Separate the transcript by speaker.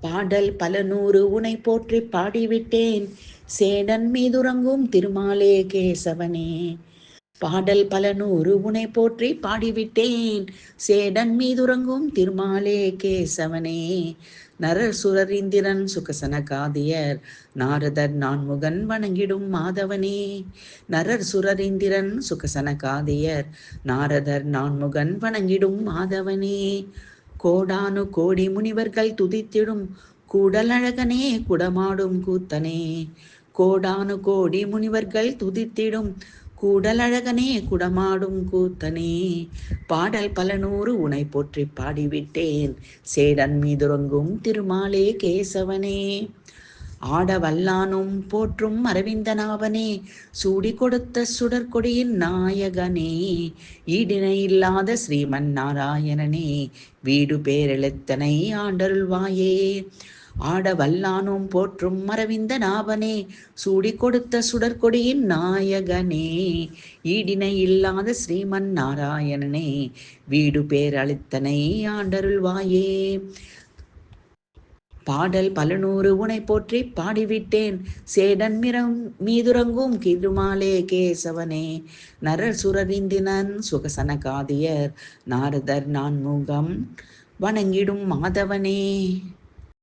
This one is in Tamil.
Speaker 1: பாடல் பல நூறு உனை போற்றி பாடிவிட்டேன், சேடன் மீதுறங்கும் திருமாலே கேசவனே. பாடல் பல நூறு உனை போற்றி பாடிவிட்டேன், சேடன் மீதுறங்கும் திருமாலே கேசவனே. நரர் சுரர் இந்திரன் சுகசனகாதியர் நாரதர் நான்முகன் வணங்கிடும் மாதவனே. நரர் சுரர் இந்திரன் சுகசனகாதியர் நாரதர் நான்முகன் வணங்கிடும் மாதவனே. கோடானு கோடி முனிவர்கள் துதித்திடும் கூடலழகனே குடமாடும் கூத்தனே. கோடானு கோடி முனிவர்கள் துதித்திடும் கூடலழகனே குடமாடும் கூத்தனே. பாடல் பல நூறு உனை போற்றி பாடிவிட்டேன், சேடன் மீதுறங்கும் திருமாலே கேசவனே. ஆடவல்லானும் போற்றும் அரவிந்தனாவனே, சூடி கொடுத்த சுடற்கொடியின் நாயகனே. ஈடினை இல்லாத ஸ்ரீமன் நாராயணனே, வீடு பேரெழுத்தனை ஆண்டருள்வாயே. ஆடவல்லானும் போற்றும் அரவிந்த நாவனே, சூடி கொடுத்த சுடற்கொடியின் நாயகனே. ஈடினை இல்லாத ஸ்ரீமன் நாராயணனே, வீடு பேரளித்தனை ஆண்டருள்வாயே. பாடல் பல நூறு உனை போற்றி பாடிவிட்டேன், சேடன் மீதுறங்கும் திருமாலே கேசவனே. நரர் சுரரிந்தினன் சுகசனகாதியர் நாரதர் நான்முகம் வணங்கிடும் மாதவனே.